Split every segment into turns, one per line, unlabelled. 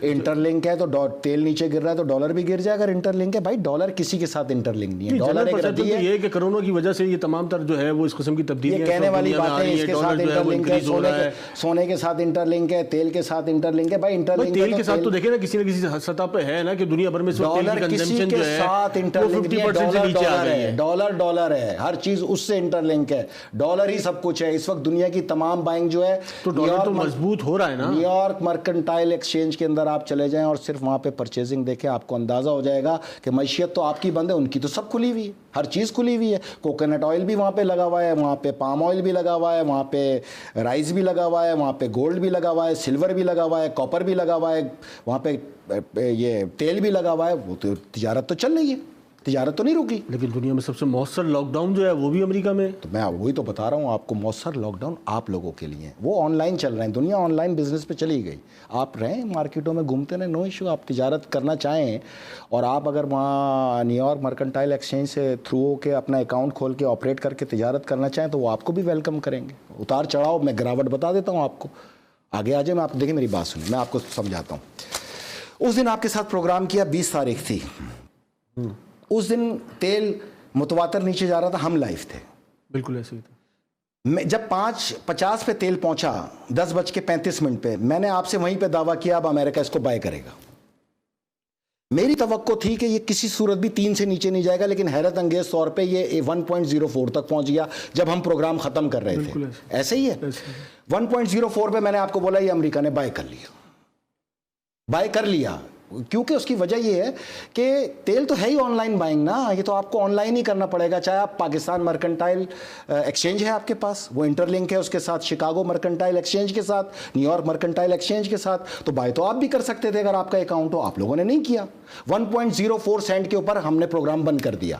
Interlink है तो तेल नीचे गिर रहा है तो डॉलर भी गिर जाए। अगर इंटरलिंक है भाई, डॉलर किसी के साथ इंटरलिंक नहीं है। डॉलर एक रद्दी है।
ये कि कोरोना की वजह से ये तमाम तर जो है वो इस किस्म की तब्दीलियां,
ये कहने वाली बात है, इसके साथ इंटरलिंक है, सोने के साथ इंटरलिंक है, तेल के साथ इंटरलिंक है। भाई इंटरलिंक
तेल के साथ तो देखे ना किसी न किसी सतह पे है ना कि दुनिया भर में
डॉलर किसी के साथ इंटरलिंक है। डॉलर है, हर चीज उससे इंटरलिंक है। डॉलर ही सब कुछ है इस वक्त। दुनिया की तमाम बैंक जो है
तो डॉलर तो मजबूत हो रहा है ना।
न्यूयॉर्क मर्केंटाइल एक्सचेंज के अंदर आप चले जाएं और सिर्फ वहां पे परचेजिंग देखें, आपको अंदाजा हो जाएगा कि मैशियत तो आपकी बंद है, उनकी तो सब खुली हुई है, हर चीज खुली हुई है। कोकोनट ऑयल भी वहां पे लगा हुआ है, वहां पे पाम ऑयल भी लगा हुआ है, वहां पे राइस भी लगा हुआ है, वहां पे गोल्ड भी लगा हुआ है, सिल्वर भी लगा हुआ है, कॉपर भी लगा हुआ है, वहां पे ये तेल भी लगा हुआ है। वो तो तिजारत तो चल रही है, तिजारत तो नहीं रुकी।
लेकिन दुनिया में सबसे मौसर लॉकडाउन जो है वो भी अमेरिका में।
तो मैं वही तो बता रहा हूँ आपको, मौसर लॉकडाउन आप लोगों के लिए, वो ऑनलाइन चल रहे हैं, दुनिया ऑनलाइन बिजनेस पे चली गई। आप रहें मार्केटों में घूमते रहें, नो इशू। आप तिजारत करना चाहें और आप अगर वहाँ न्यूयॉर्क मर्केंटाइल एक्सचेंज से थ्रू के अपना अकाउंट खोल के ऑपरेट करके तिजारत करना चाहें तो वो आपको भी वेलकम करेंगे। उतार चढ़ाव मैं गिरावट बता देता हूँ आपको, आगे आ जाए। मैं आप देखिए मेरी बात सुनिए, मैं आपको समझाता हूँ। उस दिन आपके साथ प्रोग्राम किया, 20 तारीख थी। उस दिन तेल मुतवातर नीचे जा रहा था, हम लाइव थे।
बिल्कुल ऐसे ही था।
मैं जब 5:50 पे तेल पहुंचा 10:35 पे, मैंने आपसे वहीं पे दावा किया अब अमेरिका इसको बाय करेगा। मेरी तवक्को थी कि ये किसी सूरत भी 3 से नीचे नहीं जाएगा, लेकिन हैरत अंगेज तौर पे ये 1.04 तक पहुंच गया जब हम प्रोग्राम खत्म कर रहे थे। ऐसे ही है। 1.04 पे मैंने आपको बोला ये अमेरिका ने बाय कर लिया। क्योंकि उसकी वजह ये है कि तेल तो है ही ऑनलाइन बाइंग ना, ये तो आपको ऑनलाइन ही करना पड़ेगा। चाहे आप पाकिस्तान मर्केंटाइल एक्सचेंज है आपके पास, वो इंटरलिंक है उसके साथ, शिकागो मर्केंटाइल एक्सचेंज के साथ, न्यूयॉर्क मर्केंटाइल एक्सचेंज के साथ, तो बाय तो आप भी कर सकते थे अगर आपका अकाउंट हो। आप लोगों ने नहीं किया। 1.04 सेंट के ऊपर हमने प्रोग्राम बंद कर दिया।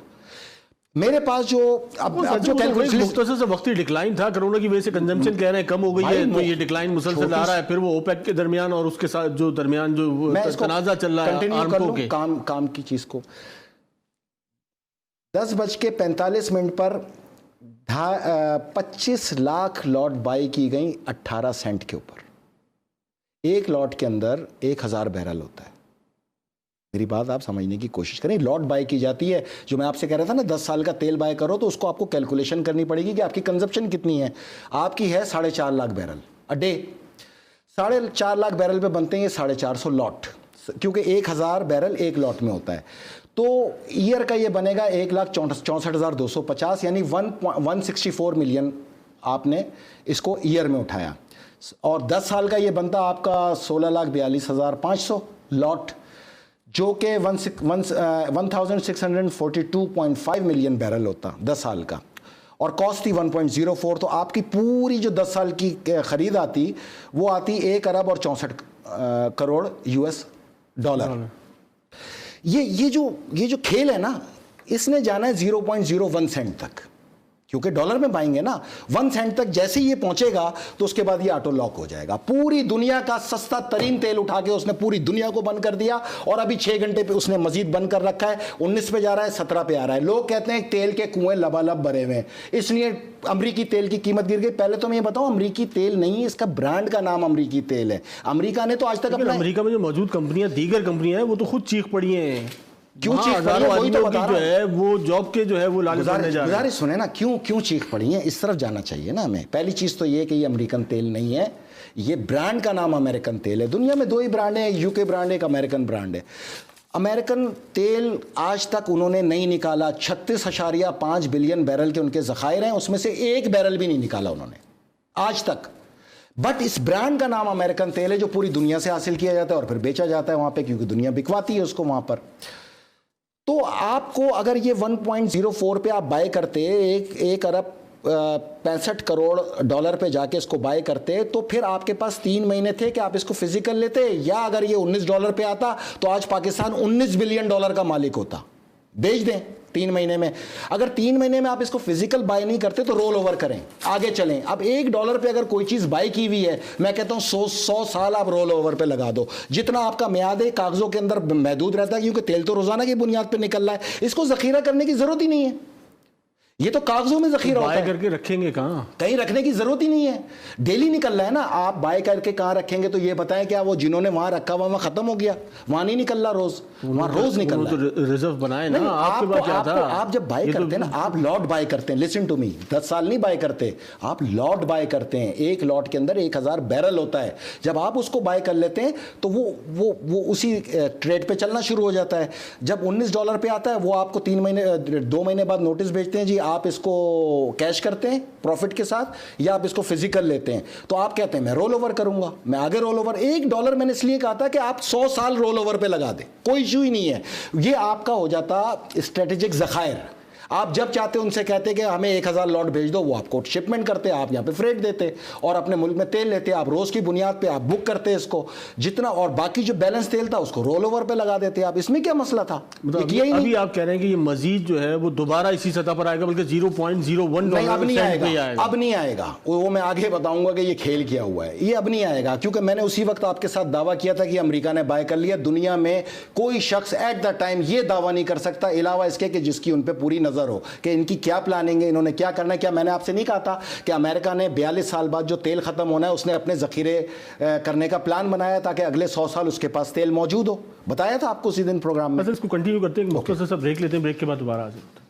मेरे पास जो
मुख्तसर से वक्ती डिक्लाइन था, कोरोना की वजह से कंजम्पशन कह रहे हैं कम हो गई है, तो ये डिक्लाइन मुसलसल आ रहा है। फिर वो ओपेक के दरमियान और उसके साथ जो दरमियान जो तनाज़ा चल रहा है आर्मको के
काम की चीज को 10:45 पर 25 लाख लॉट बाई की गई 18 सेंट के ऊपर। एक लॉट के अंदर 1000 बैरल होता है। मेरी बात आप समझने की कोशिश करें। लॉट बाय की जाती है, जो मैं आपसे कह रहा था ना 10 साल का तेल बाय करो तो उसको आपको कैलकुलेशन करनी पड़ेगी कि आपकी कंजप्शन कितनी है। आपकी है 4.5 lakh barrel a day. 4.5 lakh barrel पे बनते हैं ये 450 लॉट, क्योंकि 1000 बैरल एक लॉट में होता है। तो ईयर का ये बनेगा 1,64,250, यानी 164 मिलियन आपने इसको ईयर में उठाया। और 10 साल का ये बनता आपका 16,42,500 लॉट, जो कि 1642.5 मिलियन बैरल होता 10 साल का, और कॉस्ट थी 1.04। तो आपकी पूरी जो 10 साल की खरीद आती वो आती 1 अरब और 64 करोड़ US डॉलर। ये जो खेल है ना, इसने जाना है 0.01 सेंट तक, क्योंकि डॉलर में बाएंगे ना। 1 सेंट तक जैसे ही ये पहुंचेगा तो उसके बाद ये ऑटो लॉक हो जाएगा। पूरी दुनिया का सस्ता तरीन तेल उठा के उसने पूरी दुनिया को बंद कर दिया, और अभी 6 घंटे पे उसने मजीद बंद कर रखा है। 19 पे जा रहा है, 17 पे आ रहा है। लोग कहते हैं तेल के कुएं लबालब भरे हुए हैं, इसलिए अमरीकी तेल की कीमत गिर गई। पहले तो मैं ये बताऊं, अमरीकी तेल नहीं, इसका ब्रांड का नाम अमरीकी तेल है। अमरीका ने तो आज तक अपना,
अमरीका में जो मौजूद कंपनियां, दीगर कंपनियां हैं, वो तो खुद चीख पड़ी हैं।
क्यों चीख पड़ी है? वही तो बता रहा हूं।
जो है वो जॉब के जो है वो
गुजारिश सुने ना, क्यों चीख पड़ी है, इस तरफ जाना चाहिए ना हमें। पहली चीज तो ये कि ये अमेरिकन तेल नहीं है, ये ब्रांड का नाम अमेरिकन तेल है। दुनिया में 2 ही ब्रांड है, यूके ब्रांड है, एक अमेरिकन ब्रांड है। अमेरिकन तेल आज तक उन्होंने नहीं निकाला। 36.5 बिलियन बैरल के उनके ज़खायर हैं, उसमें से 1 बैरल भी नहीं निकाला उन्होंने आज तक। बट इस ब्रांड का नाम अमेरिकन तेल है, जो पूरी दुनिया से हासिल किया जाता है और फिर बेचा जाता है वहां पे, क्योंकि दुनिया बिकवाती है उसको वहां पर। तो आपको अगर ये 1.04 पे आप बाय करते, 1 अरब 65 करोड़ डॉलर पे जाके इसको बाय करते, तो फिर आपके पास 3 महीने थे कि आप इसको फिजिकल लेते, या अगर ये $19 पे आता तो आज पाकिस्तान $19 बिलियन का मालिक होता। बेच दें 3 महीने में। अगर 3 महीने में आप इसको फिजिकल बाय नहीं करते तो रोल ओवर करें, आगे चलें। अब $1 पे अगर कोई चीज़ बाय की हुई है, मैं कहता हूँ 100 साल आप रोल ओवर पे लगा दो। जितना आपका म्याद है कागजों के अंदर महदूद रहता है, क्योंकि तेल तो रोजाना की बुनियाद पे निकल रहा है, इसको जखीरा करने की जरूरत ही नहीं है। ये तो कागजों में जखीरा होता है,
करके रखेंगे कहाँ?
कहीं रखने की जरूरत ही नहीं है, डेली निकल रहा है ना। आप बाय करके कहाँ रखेंगे तो ये बताएं क्या वो जिन्होंने वहां रखा हुआ वहां खत्म हो गया, वहां नहीं निकल रहा रोज, वहां रोज निकल रहा है।
तो रिजर्व बनाए ना, आपके पास क्या था?
आप जब बाय करते हैं ना, आप लॉट बाय करते हैं, लिसन टू मी, 10 साल नहीं बाय करते, आप लॉट बाय करते हैं। एक लॉट के अंदर 1000 बैरल होता है। जब आप उसको बाय कर लेते हैं तो वो उसी ट्रेड पे चलना शुरू हो जाता है। जब $19 पे आता है वो आपको 2 महीने बाद नोटिस भेजते हैं, जी आप इसको कैश करते हैं प्रॉफिट के साथ या आप इसको फिजिकल लेते हैं। तो आप कहते हैं मैं रोल ओवर करूंगा, मैं आगे रोल ओवर, $1 मैंने इसलिए कहा था कि आप 100 साल रोल ओवर पे लगा दें, कोई इशू ही नहीं है। ये आपका हो जाता स्ट्रेटेजिक ज़खायर। आप जब चाहते उनसे कहते कि हमें 1000 लॉट भेज दो, वो आपको शिपमेंट करते, आप यहाँ पे फ्रेट देते और अपने मुल्क में तेल लेते, आप रोज की बुनियाद पे आप बुक करते इसको जितना, और बाकी जो बैलेंस तेल था उसको रोल ओवर पे लगा देते आप। इसमें क्या मसला था?
अभी आप कह रहे हैं कि ये मजीद जो है वो दोबारा इसी सतह पर आएगा, बल्कि $0.01
अब नहीं आएगा, अब नहीं आएगा। वो मैं आगे बताऊंगा कि ये खेल किया हुआ है, ये अब नहीं आएगा, क्योंकि मैंने उसी वक्त आपके साथ दावा किया था कि अमेरिका ने बाय कर लिया। दुनिया में कोई शख्स एट द टाइम ये दावा नहीं कर सकता अलावा इसके कि जिसकी उन पे पूरी नजर हो कि इनकी क्या प्लानिंग है, इन्होंने क्या करना है। क्या मैंने आपसे नहीं कहा था कि अमेरिका ने 42 साल बाद जो तेल खत्म होना है उसने अपने जखीरे करने का प्लान बनाया ताकि अगले 100 साल उसके पास तेल मौजूद हो? बताया था आपको उसी दिन प्रोग्राम में।
इसको कंटिन्यू करते हैं, मुख्तसर सा ब्रेक लेते हैं, ब्रेक के बाद दोबारा आ जाते हैं।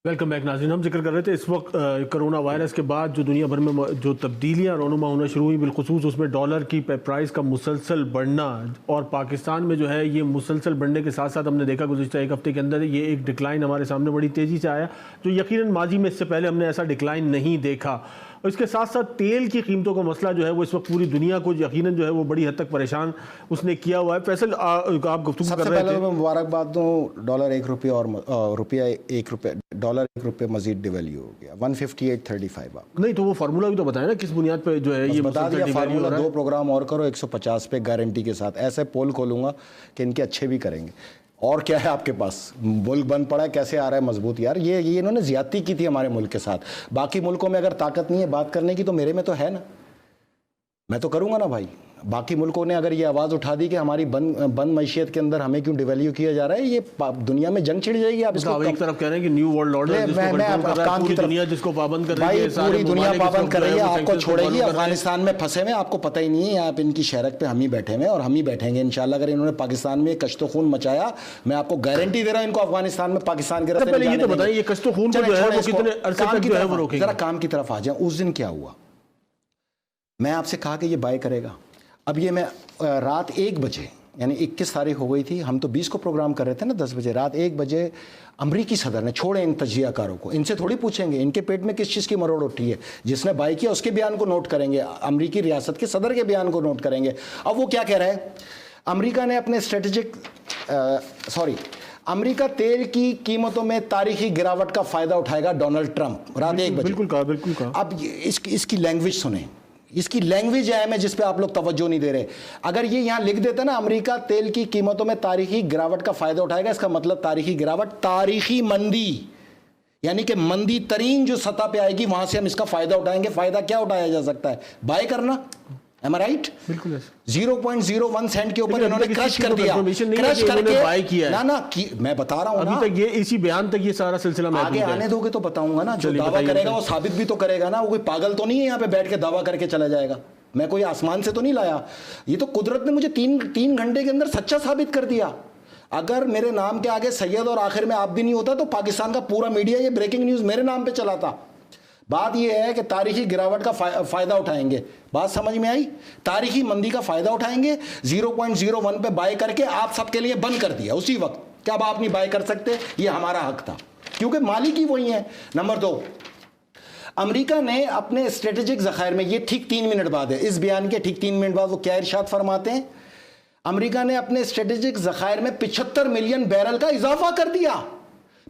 वेलकम बैक नाज़रीन। हम जिक्र कर रहे थे इस वक्त कोरोना वायरस के बाद जो दुनिया भर में जो तब्दीलियाँ रोनुमा होना शुरू हुई, बिलखुसूस उसमें डॉलर की प्राइस का मुसलसल बढ़ना, और पाकिस्तान में जो है ये मुसलसल बढ़ने के साथ साथ हमने देखा गुज़िश्ता एक हफ्ते के अंदर ये एक डिक्लाइन हमारे सामने बड़ी तेज़ी से आया, जो यकीनन माजी में इससे पहले हमने ऐसा डिक्लाइन नहीं देखा। और इसके साथ साथ तेल की कीमतों का मसला जो है वो इस वक्त पूरी दुनिया को यकीनन जो है वो बड़ी हद तक परेशान उसने किया हुआ है। फैसल आप गुफ्तगू कर रहे थे।
मैं मुबारकबाद दूं, डॉलर $1 और रुपया $1, डॉलर $1 मजीद डिवैल्यू हो गया, 158.35।
नहीं तो वो फार्मूला भी तो बताया ना किस बुनियाद पे जो है ये
बता दिया फार्मूला। 2 प्रोग्राम और करो 150 पे गारंटी के साथ। ऐसे पोल खोलूंगा कि इनके अच्छे भी करेंगे। और क्या है आपके पास? मुल्क बंद पड़ा है, कैसे आ रहा है मजबूत? यार ये इन्होंने ज्यादती की थी हमारे मुल्क के साथ। बाकी मुल्कों में अगर ताकत नहीं है बात करने की तो मेरे में तो है ना, मैं तो करूंगा ना भाई। बाकी मुल्कों ने अगर ये आवाज़ उठा दी कि हमारी बंद मैशियत के अंदर हमें क्यों डिवैल्यू किया जा रहा है, ये दुनिया में जंग छिड़ जाएगी। आप इसको
एक तरफ कह रहे हैं कि न्यू वर्ल्ड ऑर्डर पूरी दुनिया जिसको पाबंद कर रही है,
पूरी दुनिया पाबंद कर रही है, आपको छोड़ेगी। अफगानिस्तान में फंसे हुए, आपको पता ही नहीं है, आप इनकी शहरक पे हम ही बैठे हुए और हम ही बैठेंगे इंशाल्लाह। अगर इन्होंने पाकिस्तान में कश्तो खून मचाया, मैं आपको गारंटी दे रहा हूं इनको अफगानिस्तान में पाकिस्तान के रास्ते
ये तो बताइए ये कश्तो खून जो है वो कितने अरसे तक जो है वो रोकेंगे?
जरा काम की तरफ आ जाए। उस दिन क्या हुआ, मैं आपसे कहा कि ये बाय करेगा। अब ये मैं रात 1 बजे, यानी 21 तारीख हो गई थी, हम तो 20 को प्रोग्राम कर रहे थे ना, 10 बजे, रात 1 बजे अमरीकी सदर ने, छोड़े इन तजियाकारों को, इनसे थोड़ी पूछेंगे इनके पेट में किस चीज़ की मरोड़ उठी है। जिसने बाय किया उसके बयान को नोट करेंगे, अमरीकी रियासत के सदर के बयान को नोट करेंगे। अब वो क्या कह रहा है, अमरीका ने अपने अमरीका तेल की कीमतों में तारीखी गिरावट का फायदा उठाएगा डोनाल्ड ट्रंप, रात 1 बजे।
बिल्कुल कहा।
अब इसकी लैंग्वेज सुने, इसकी लैंग्वेज है जिस पे आप लोग तवज्जो नहीं दे रहे। अगर ये यहां लिख देते ना अमेरिका तेल की कीमतों में तारीखी गिरावट का फायदा उठाएगा, इसका मतलब तारीखी गिरावट, तारीखी मंदी, यानी कि मंदी तरीन जो सतह पे आएगी वहां से हम इसका फायदा उठाएंगे। फायदा क्या उठाया जा सकता है? बाय करना। Am I right?
बिल्कुल।
0.01 सेंट के ऊपर इन्होंने क्रश कर दिया,
क्रश करके बाय किया है।
ना मैं बता रहा हूं ना,
अभी तक ये इसी बयान तक ये सारा सिलसिला मैं
आगे आने दोगे तो बताऊंगा ना। जो दावा करेगा वो साबित भी तो करेगा ना। वो कोई पागल तो नहीं है यहाँ पे बैठ के दावा करके चला जाएगा। मैं कोई आसमान से तो नहीं लाया, ये तो कुदरत ने मुझे 3 घंटे के अंदर सच्चा साबित कर दिया। अगर मेरे नाम के आगे सैयद और आखिर में आप भी नहीं होता तो पाकिस्तान का पूरा मीडिया ये ब्रेकिंग न्यूज मेरे नाम पे चलाता। बात यह है कि तारीखी गिरावट का फायदा उठाएंगे। बात समझ में आई? तारीखी मंदी का फायदा उठाएंगे, 0.01 पे बाय करके आप सबके लिए बंद कर दिया उसी वक्त। क्या आप नहीं बाय कर सकते? ये हमारा हक था क्योंकि मालिक ही वही है। नंबर 2, अमेरिका ने अपने स्ट्रेटेजिक जखायर में, ये ठीक 3 मिनट बाद है, इस बयान के ठीक 3 मिनट बाद वो क्या इरशाद फरमाते हैं, अमेरिका ने अपने स्ट्रेटेजिक जखायर में 75 मिलियन बैरल का इजाफा कर दिया।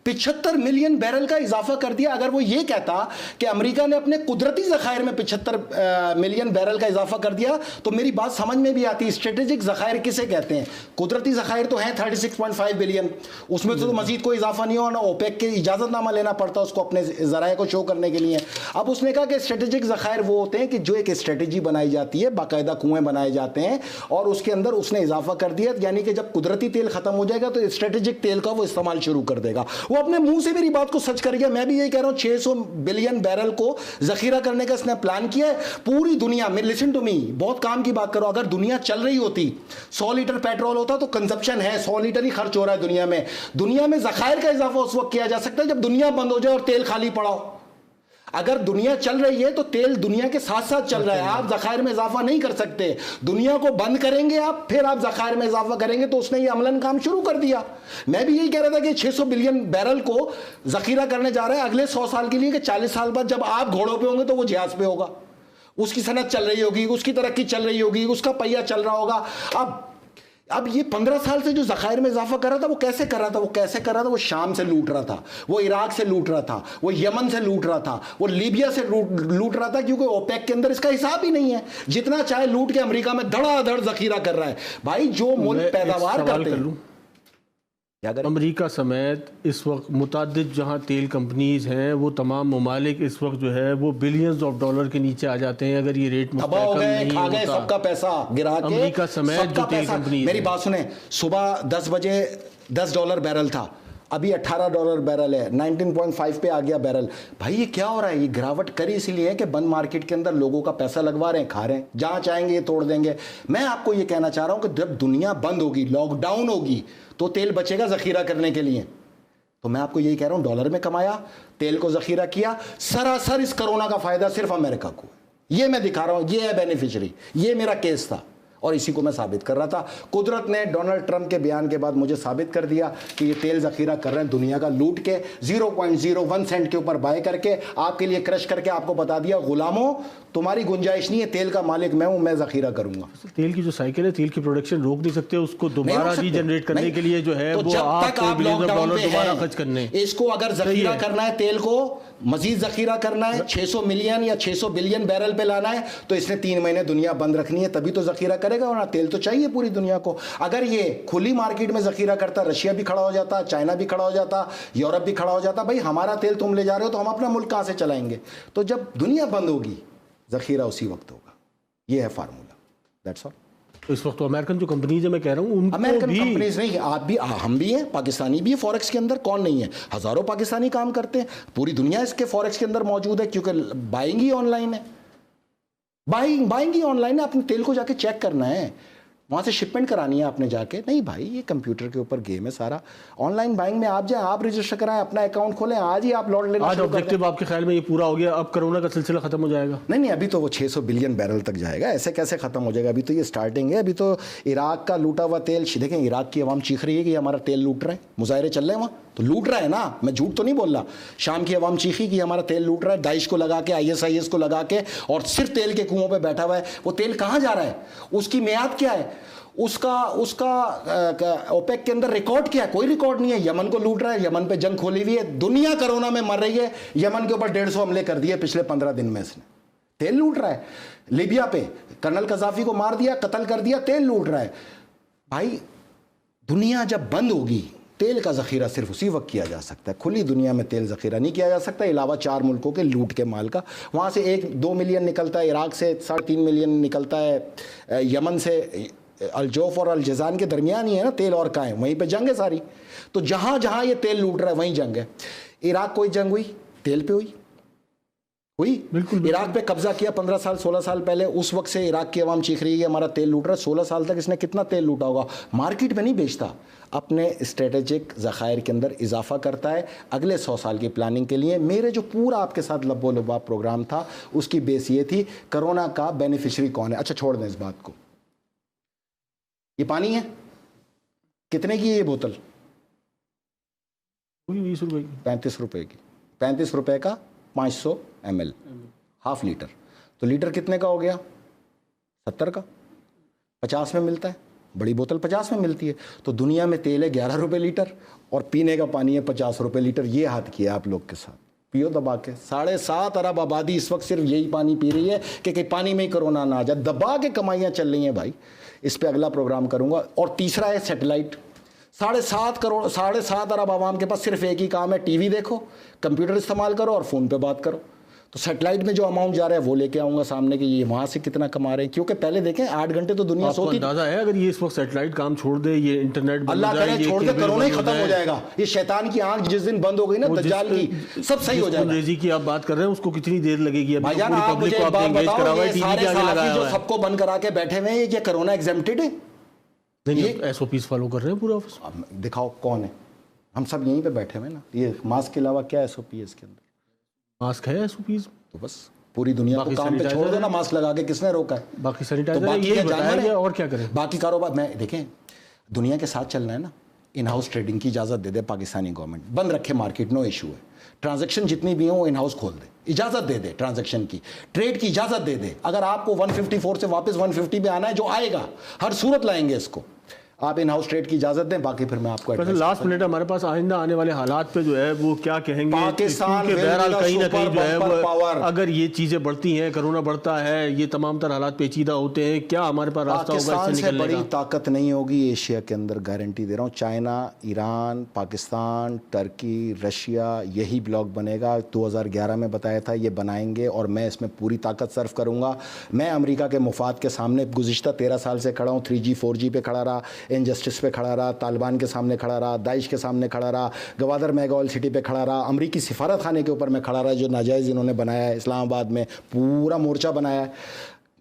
75 मिलियन बैरल का इजाफा कर दिया। अगर वो ये कहता कि अमेरिका ने अपने कुदरती ज़खायर में 75 मिलियन बैरल का इजाफा कर दिया तो मेरी बात समझ में भी आती। स्ट्रेटेजिक ज़खायर किसे कहते हैं? कुदरती ज़खायर तो हैं 36.5 बिलियन, उसमें तो मजीद कोई इजाफा नहीं होना, ओपेक के इजाज़तनामा लेना पड़ता उसको अपने ज़राए को शो करने के लिए। अब उसने कहा कि स्ट्रेटेजिक ज़खायर वो होते हैं कि जो एक स्ट्रेटेजी बनाई जाती है, बाकायदा कुएँ बनाए जाते हैं और उसके अंदर उसने इजाफा कर दिया, यानी कि जब कुदरती तेल ख़त्म हो जाएगा तो स्ट्रेटेजिक तेल का वो इस्तेमाल शुरू कर देगा। वो अपने मुंह से मेरी बात को सच कर गया। मैं भी यही कह रहा हूं, 600 बिलियन बैरल को जखीरा करने का इसने प्लान किया है। पूरी दुनिया में, लिसन टू मी, बहुत काम की बात करो, अगर दुनिया चल रही होती, 100 लीटर पेट्रोल होता तो कंजप्शन है 100 लीटर ही खर्च हो रहा है दुनिया में। दुनिया में जखायर का इजाफा उस वक्त किया जा सकता है जब दुनिया बंद हो जाए और तेल खाली पड़ा हो। अगर दुनिया चल रही है तो तेल दुनिया के साथ साथ चल रहा है, आप जखायर में इजाफा नहीं कर सकते। दुनिया को बंद करेंगे आप, फिर आप जखायर में इजाफा करेंगे, तो उसने ये अमलन काम शुरू कर दिया। मैं भी यही कह रहा था कि 600 बिलियन बैरल को जखीरा करने जा रहा है अगले 100 साल के लिए, कि 40 साल बाद जब आप घोड़ों पे होंगे तो वो जहाज पे होगा, उसकी सनत चल रही होगी, उसकी तरक्की चल रही होगी, उसका पहिया चल रहा होगा। अब ये 15 साल से जो ज़खायर में इजाफा कर रहा था, वो कैसे कर रहा था? वो शाम से लूट रहा था, वो इराक से लूट रहा था, वो यमन से लूट रहा था, वो लीबिया से लूट रहा था, क्योंकि ओपेक के अंदर इसका हिसाब ही नहीं है। जितना चाहे लूट के अमेरिका में धड़ाधड़ जखीरा कर रहा है। भाई जो मुल्क पैदावार करते हैं,
अमेरिका समेत इस वक्त मुतादिद जहाँ तेल कंपनीज हैं, वो तमाम ममालिक इस वक्त जो है वो बिलियंस ऑफ डॉलर के नीचे आ जाते हैं अगर ये रेट
मुस्तहकम नहीं होता। सबका पैसा गिरा के,
अमेरिका समेत जो तेल कंपनी।
मेरी बात सुने, सुबह 10 बजे $10 बैरल था, अभी $18 बैरल है, 19.5 पे आ गया बैरल। भाई ये क्या हो रहा है? ये गिरावट करी इसलिए है कि बंद मार्केट के अंदर लोगों का पैसा लगवा रहे हैं, खा रहे हैं, जहां चाहेंगे ये तोड़ देंगे। मैं आपको ये कहना चाह रहा हूं कि जब दुनिया बंद होगी, लॉकडाउन होगी, तो तेल बचेगा जखीरा करने के लिए। तो मैं आपको यही कह रहा हूं, डॉलर में कमाया, तेल को जखीरा किया। सरासर इस कोरोना का फायदा सिर्फ अमेरिका को, ये मैं दिखा रहा हूं, ये है बेनिफिशियरी, ये मेरा केस था और इसी को मैं साबित कर रहा था। कुदरत ने डोनाल्ड ट्रंप के बयान के बाद मुझे साबित कर दिया कि ये तेल जखीरा कर रहे हैं दुनिया का, लूट के 0.01 सेंट के ऊपर बाय करके आपके लिए क्रश करके आपको बता दिया, गुलामों तुम्हारी गुंजाइश नहीं है, तेल का मालिक मैं हूं, मैं जखीरा करूंगा।
तेल की जो साइकिल है, तेल की प्रोडक्शन रोक नहीं सकते, उसको दोबारा रीजनरेट करने के लिए जो है
तो
वो आपको बिलियन डॉलर दोबारा खर्च करने,
इसको अगर जखीरा करना है, तेल को मजीद जखीरा करना है, 600 मिलियन या 600 बिलियन बैरल पे लाना है, तो इसने 3 महीने दुनिया बंद रखनी है, तभी तो जखीरा करेगा, वरना तेल तो चाहिए पूरी दुनिया को। अगर ये खुली मार्केट में जखीरा करता, रशिया भी खड़ा हो जाता, चाइना भी खड़ा हो जाता, यूरोप भी खड़ा हो जाता। भाई हमारा तेल तुम ले जा रहे हो तो हम अपना मुल्क कहां से चलाएंगे? तो जब दुनिया बंद होगी, जखीरा उसी वक्त होगा। ये है फार्मूला, दैट्स ऑल।
तो इस वक्त तो अमेरिकन जो कंपनीज है, मैं कह रहा हूँ उनको
अमेरिकन
भी,
कंपनीज नहीं, आप भी, हम भी हैं, पाकिस्तानी भी है फॉरेक्स के अंदर, कौन नहीं है? हजारों पाकिस्तानी काम करते हैं, पूरी दुनिया इसके फॉरेक्स के अंदर मौजूद है, क्योंकि बाइंग ही ऑनलाइन है, बाइंग ही ऑनलाइन है। अपने तेल को जाके चेक करना है, वहाँ से शिपमेंट करानी है आपने जाके, नहीं भाई ये कंप्यूटर के ऊपर गेम है सारा। ऑनलाइन बाइंग में आप जाए, आप रजिस्टर कराएं, अपना अकाउंट खोलें, आज ही आप लॉट लेना।
आज ऑब्जेक्टिव आपके ख्याल में ये पूरा हो गया, अब कोरोना का सिलसिला खत्म हो जाएगा?
नहीं, अभी तो वो 600 बिलियन बैरल तक जाएगा, ऐसे कैसे खत्म हो जाएगा? अभी तो ये स्टार्टिंग है। अभी तो इराक का लूटा हुआ तेल, देखें इराक की अवाम चीख रही है कि हमारा तेल लूट रहा है, मुजाहरे चल रहे हैं वहाँ, तो लूट रहा है ना, मैं झूठ तो नहीं बोल रहा। शाम की अवाम चीखी कि हमारा तेल लूट रहा है, दाइश को लगा के, ISIS को लगा के, और सिर्फ तेल के कुओं पे बैठा हुआ है। वो तेल कहाँ जा रहा है? उसकी मियाद क्या है? उसका ओपेक के अंदर रिकॉर्ड क्या है? कोई रिकॉर्ड नहीं है। यमन को लूट रहा है, यमन पे जंग खोली हुई है, दुनिया कोरोना में मर रही है, यमन के ऊपर 150 हमले कर दिए पिछले 15 दिन में इसने, तेल लूट रहा है। लीबिया पे कर्नल कजाफी को मार दिया, कत्ल कर दिया, तेल लूट रहा है। भाई दुनिया जब बंद होगी, तेल का जखीरा सिर्फ उसी वक्त किया जा सकता है, खुली दुनिया में तेल जखीरा नहीं किया जा सकता, अलावा 4 मुल्कों के लूट के माल का। वहाँ से 1-2 मिलियन निकलता है, इराक से 3.5 मिलियन निकलता है, यमन से अलजोफ और अलजजान के दरमियान ही है ना तेल, और कहाँ है? वहीं पे जंग है सारी। तो जहाँ जहाँ ये तेल लूट रहा है वहीं जंग है। इराक कोई जंग हुई? तेल पे हुई।
बिल्कुल।
इराक पे कब्जा किया 15 साल 16 साल पहले, उस वक्त से इराक की आवाम चीख रही है हमारा तेल लूट रहा है। 16 साल तक इसने कितना तेल लूटा होगा? मार्केट में नहीं बेचता, अपने स्ट्रेटेजिक ज़खायर के अंदर इजाफा करता है अगले 100 साल की प्लानिंग के लिए। मेरे जो पूरा आपके साथ लब्बो लबाब प्रोग्राम था, उसकी बेस ये थी, कोरोना का बेनिफिशरी कौन है? अच्छा छोड़ दें इस बात को, ये पानी है, कितने की है ये बोतल?
20 रुपए की,
35 रुपए की। 35 रुपए का 500 ml, हाफ लीटर। तो लीटर कितने का हो गया? 70 का। 50 में मिलता है, बड़ी बोतल 50 में मिलती है। तो दुनिया में तेल है 11 रुपये लीटर और पीने का पानी है 50 रुपये लीटर। ये हाथ किया आप लोग के साथ, पियो दबा के। 7.5 अरब आबादी इस वक्त सिर्फ यही पानी पी रही है कि कहीं पानी में ही कोरोना ना आ जाए। दबा के कमाइयाँ चल रही हैं भाई। इस पे अगला प्रोग्राम करूँगा। और तीसरा है सैटेलाइट। 7.5 अरब आवाम के पास सिर्फ एक ही काम है, टीवी देखो, कंप्यूटर इस्तेमाल करो और फ़ोन पे बात करो। तो सैटेलाइट में जो अमाउंट जा रहा है वो लेके आऊँगा सामने कि ये वहाँ से कितना कमा रहे हैं। क्योंकि पहले देखें 8 घंटे तो दुनिया सोती।
अंदाजा है अगर ये इस वक्त सैटेलाइट काम छोड़ दे, ये इंटरनेट बंद
अल्लाह
हो जाए,
करे छोड़ दे, कोरोना ही खत्म हो जाएगा। ये शैतान की आंख जिस दिन बंद हो गई ना दज्जाल की, सब सही हो जाएगा।
अंग्रेजी की आप बात कर रहे हैं, उसको कितनी देर लगेगी? अभी
भाईजान
पूरी
आप
पब्लिक
मुझे
को
एक बात
आपने engage करा
बताओ,
हुआ है,
ये
टीवी
सारे
के आगे
साथी
लगाया
जो
हुआ है।
सबको बंद करा के बैठे हुए हैं, ये कोरोना एग्जेम्प्टेड है?
नहीं, एसओपीज फॉलो कर रहे हैं पूरा ऑफिस।
अब दिखाओ कौन है? हम सब यहीं पे बैठे हुए हैं ना। ये मास्क के अलावा क्या एसओपी है इसके अंदर?
मास्क है एसओपीज,
तो बस पूरी दुनिया को काम पे छोड़ दो ना, मास्क लगा के किसने रोका है?
बाकी
तो
सैनिटाइजर
बाकी
ये
क्या
बताया
जानवर
गया
है?
और क्या करें?
बाकी कारोबार में देखें, दुनिया के साथ चलना है ना। इन हाउस ट्रेडिंग की इजाज़त दे दे पाकिस्तानी गवर्नमेंट, बंद रखे मार्केट, नो इशू है। ट्रांजैक्शन जितनी भी हो इन हाउस खोल दे, इजाज़त दे दे ट्रांजैक्शन की, ट्रेड की इजाज़त दे दे। अगर आपको 154 से वापस 150 पे आना है, जो आएगा हर सूरत लाएंगे इसको। आप इन हाउस ट्रेड की इजाज़त दें, बाकी फिर मैं आपको
वैसे लास्ट मिनट हमारे पास आइंदा आने वाले हालात पे जो है वो क्या कहेंगे?
पाकिस्तान
क्योंकि बहरहाल कहीं ना कहीं जो है वो
पावर,
अगर ये चीज़ें बढ़ती हैं, कोरोना बढ़ता है, ये तमाम तरह हालात पेचीदा होते हैं, क्या हमारे पास रास्ता होगा
पाकिस्तान
इससे
से
निकलने
बड़ी
का?
ताकत नहीं होगी एशिया के अंदर, गारंटी दे रहा हूँ। China, Iran, Pakistan, Turkey, Russia, यही ब्लॉक बनेगा। 2011 में बताया था ये बनाएंगे और मैं इसमें पूरी ताकत सर्व करूँगा। मैं अमेरिका के मुफाद के सामने गुज़िश्ता 13 साल से खड़ा हूँ। 3G 4G पे खड़ा रहा, इनजस्टिस पे खड़ा रहा, तालिबान के सामने खड़ा रहा, दाइश के सामने खड़ा रहा, गवादर मेगाओल सिटी पे खड़ा रहा, अमरीकी सिफारत खाने के ऊपर मैं खड़ा रहा जो नाजायज़ इन्होंने बनाया है, इस्लामाबाद में पूरा मोर्चा बनाया है।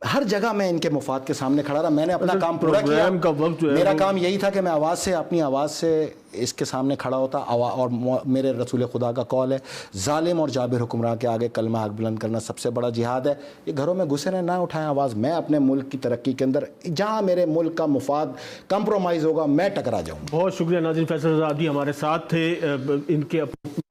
हर जगह मैं इनके मुफाद के सामने खड़ा रहा। मैंने अपना काम पूरा किया।
का वक्त जो है
मेरा काम यही था कि मैं आवाज़ से, अपनी आवाज़ से इसके सामने खड़ा होता। और मेरे रसूल खुदा का कौल है, जालिम और जाबिर हुक्मरान के आगे कलमा हक बुलंद करना सबसे बड़ा जिहाद है। ये घरों में घुसे रहे, ना उठाएं आवाज़। मैं अपने मुल्क की तरक्की के अंदर जहाँ मेरे मुल्क का मुफाद कंप्रोमाइज़ होगा, मैं टकरा जाऊँ।
बहुत शुक्रिया नाज़रीन, फैसल रज़ा अब्दी हमारे साथ थे। इनके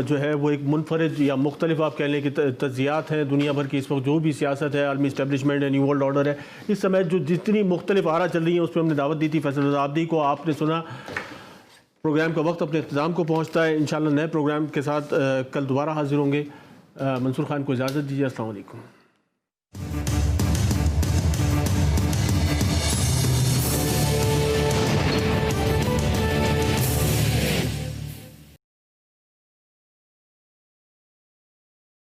जो है वो एक मुनफरिद या मुख्तलिफ आप कह लें कि तज्ज़ियात हैं दुनिया भर की। इस वक्त जो भी सियासत है, आलमी इस्टेब्लिशमेंट है, न्यू वर्ल्ड ऑर्डर है, इस समय जो जितनी मुख्तलिफ आरा चल रही है उस पर हमने दावत दी थी फैसल रज़ा अब्दी को। आपने सुना। प्रोग्राम का वक्त अपने इख्तिताम को पहुँचता है। इंशाल्लाह नए प्रोग्राम के साथ कल दोबारा हाजिर होंगे। मंसूर खान को इजाज़त दीजिए। अस्सलाम वालेकुम।